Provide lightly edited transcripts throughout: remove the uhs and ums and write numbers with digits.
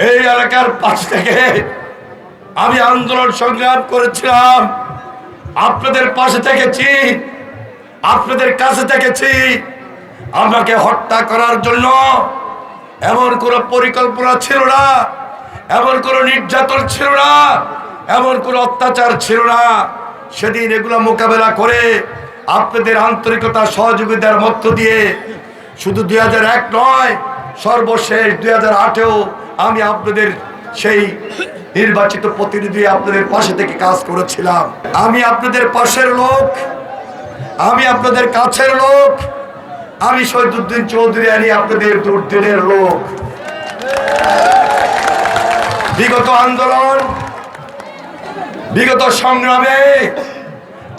এই এলাকার পাশ থেকে আমি আন্দোলন সংগ্রাম করেছিলাম, আপনাদের পাশে থেকেছি, আপনাদের কাছে থেকেছি। আমাকে হত্যা করার জন্য এমন কোনো পরিকল্পনা ছিল না, এমন কোনো নির্যাতন ছিল না, এমন কোনো অত্যাচার ছিল না। সেদিন এগুলো মোকাবেলা করে আপনাদের আন্তরিকতা সহযোগিতার মধ্য দিয়ে শুধু 2001 নয়, সর্বশেষ 2008-এও আমি আপনাদের সেই নির্বাচিত প্রতিনিধি আপনাদের পাশে থেকে কাজ করেছিলাম। আমি আপনাদের পাশের লোক, আমি আপনাদের কাছের লোক, আমি শহীদুদ্দিন চৌধুরী আলী আপনাদের দুর্দিনের লোক। বিগত আন্দোলন, বিগত সংগ্রামে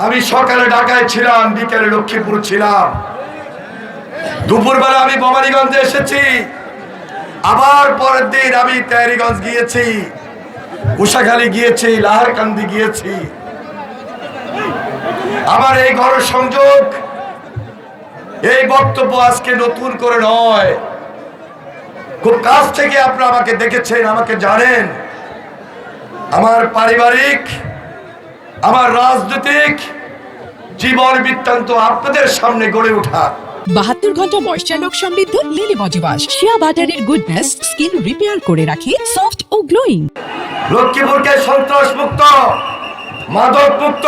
আমি সকালে ঢাকায় ছিলাম, বিকেলে লক্ষ্মীপুর ছিলাম, দুপুরবেলা আমি ভবানীগঞ্জে এসেছি, আবার পরের দিন আমি তেয়ারিগঞ্জ গিয়েছি, কুশাখালী গিয়েছি, লাহারকান্দি গিয়েছি। আমার এই গণসংযোগ, এই বক্তব্য আজকে নতুন করে নয়, খুব কাছ থেকে আপনারা আমাকে দেখেছেন, আমাকে জানেন। আমার পারিবারিক, আমার রাজনৈতিক জীবন বৃত্তান্ত আপনাদের সামনে গড়ে ওঠা। 72 ঘন্টা ময়েশ্চার লক সমৃদ্ধ লিলি বডি ওয়াশ, শিয়া বাটারের গুডনেস স্কিন রিপেয়ার করে রাখে সফট ও গ্লোয়িং। লক্ষ্মীপুরকে সন্ত্রাস মুক্ত, মাদক মুক্ত,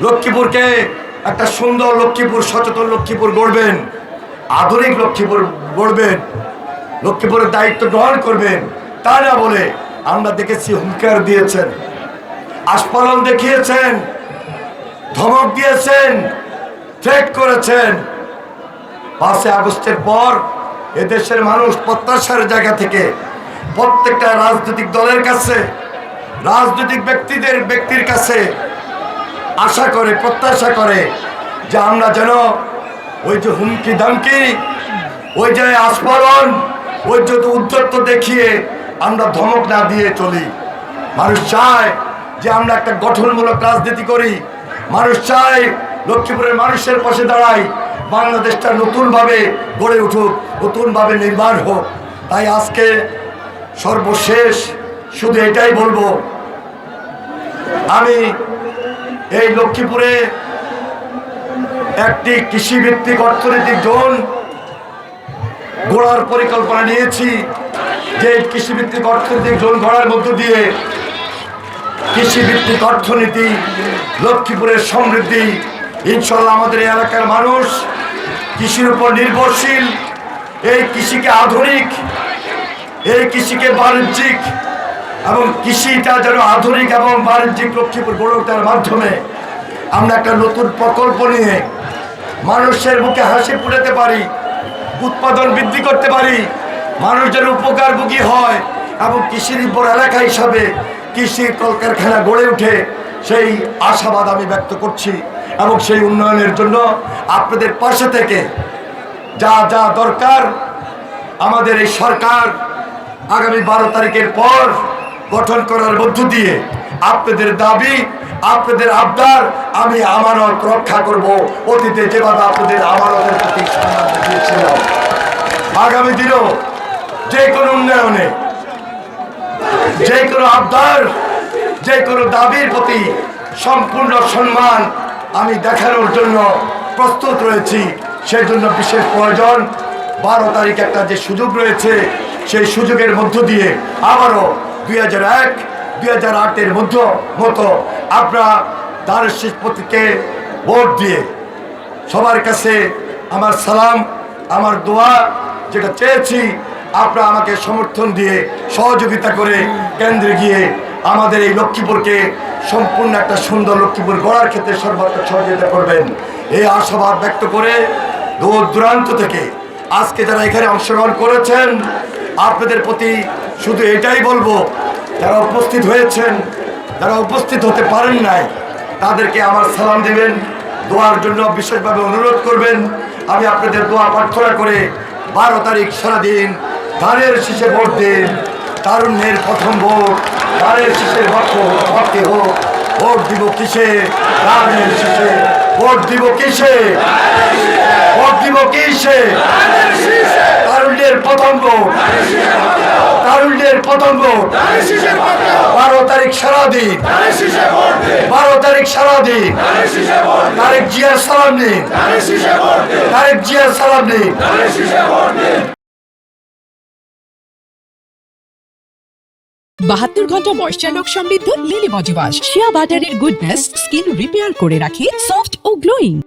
লক্ষ্মীপুরকে একটা সুন্দর লক্ষ্মীপুর, সচেতন লক্ষ্মীপুর গড়বেন, আধুনিক লক্ষ্মীপুর গড়বেন, লক্ষ্মীপুরের দায়িত্ব গ্রহণ করবেন। তা না বলে আমরা দেখেছি হুঙ্কার দিয়েছেন, আস্ফালন দেখিয়েছেন, ধমক দিয়েছেন, থ্রেট করেছেন। 5 আগস্টের পর এদেশের মানুষ প্রত্যাশার জায়গা থেকে প্রত্যেকটা রাজনৈতিক দলের কাছে, রাজনৈতিক ব্যক্তির কাছে আশা করে, প্রত্যাশা করে যে আমরা যেন ওই যে হুমকি ধামকি, ওই যে আস্ফালন, ওই যে উদ্ধত্ত দেখিয়ে আমরা ধমক না দিয়ে চলি। মানুষ চায় যে আমরা একটা গঠনমূলক রাজনীতি করি, মানুষ চায় লক্ষ্মীপুরের মানুষের পাশে দাঁড়াই, বাংলাদেশটা নতুনভাবে গড়ে উঠুক, নতুনভাবে নির্মাণ হোক। তাই আজকে সর্বশেষ শুধু এটাই বলবো, আমি এই লক্ষ্মীপুরে একটি কৃষিভিত্তিক অর্থনৈতিক জোন গড়ার পরিকল্পনা নিয়েছি। যে কৃষিভিত্তিক অর্থনৈতিক জোন গড়ার মধ্য দিয়ে কৃষিভিত্তিক অর্থনীতি, লক্ষ্মীপুরের সমৃদ্ধি, ইনশাল্লাহ আমাদের এই এলাকার মানুষ কৃষির উপর নির্ভরশীল। এই কৃষিকে আধুনিক, এই কৃষিকে বাণিজ্যিক, এবং কৃষিটা যেন আধুনিক এবং বাণিজ্যিক লক্ষ্মীপুর গড়ে ওঠার মাধ্যমে আমরা একটা নতুন প্রকল্প নিয়ে মানুষের মুখে হাসি ফুটাতে পারি, উৎপাদন বৃদ্ধি করতে পারি, মানুষ যেন উপকারভোগী হয় এবং কৃষি নির্ভর এলাকা হিসাবে কৃষির কলকারখানা গড়ে ওঠে, সেই আশাবাদ আমি ব্যক্ত করছি। এবং সেই উন্নয়নের জন্য আপনাদের পাশে থেকে যা যা দরকার আমাদের এই সরকার আগামী 12 তারিখের পর গঠন করার মধ্য দিয়ে আপনাদের দাবি, আপনাদের আবদার আমি আমানত রক্ষা করব। অতীতে যেভাবে আপনাদের আমানতের প্রতি সম্মান দিয়েছিলাম, আগামী দিনেও যে কোনো উন্নয়নে, যে কোনো আবদার, যে কোনো দাবির প্রতি সম্পূর্ণ সম্মান আমি দেখানোর জন্য প্রস্তুত রয়েছি। সেই জন্য বিশেষ প্রয়োজন 12 তারিখ একটা যে সুযোগ রয়েছে, সেই সুযোগের মধ্য দিয়ে আবারও 2001, 2008-এর মতো আপনারা দারুস শীষ প্রতীকে ভোট দিয়ে সবার কাছে আমার সালাম, আমার দোয়া, যেটা চেয়েছি আপনারা আমাকে সমর্থন দিয়ে সহযোগিতা করে কেন্দ্রে গিয়ে আমাদের এই লক্ষ্মীপুরকে সম্পূর্ণ একটা সুন্দর লক্ষ্মীপুর গড়ার ক্ষেত্রে সর্বাত্মক সহযোগিতা করবেন, এই আশাবাদ ব্যক্ত করে দূর দূরান্ত থেকে আজকে যারা এখানে অংশগ্রহণ করেছেন আপনাদের প্রতি শুধু এটাই বলবো, যারা উপস্থিত হয়েছেন, যারা উপস্থিত হতে পারেন নাই, তাদেরকে আমার সালাম দেবেন, দোয়ার জন্য বিশেষভাবে অনুরোধ করবেন। আমি আপনাদের দোয়া প্রার্থনা করে 12 তারিখ সারাদিন ধানের শীষে ভোট দিন। তারুণ্যের প্রথম ভোট ধানের শীষের ভক্তি হোক। ভোট দিব কিসে? ধানের শীষে। ভোট দিব কিসে? ভোট দিব কিসে? তারুণ্যের প্রথম ভোট। পতঙ্গ 12 তারিখ সারাদিন 12 তারিখ সারাদিন তারেক জিয়ার সালাম নিন তারেক জিয়ার সালাম নিন 72 ঘন্টা ময়েশ্চার লক সমৃদ্ধ লিলি বডি ওয়াশ শিয়া বাটারের গুডনেস স্কিন রিপেয়ার করে রাখে সফট ও গ্লোয়িং।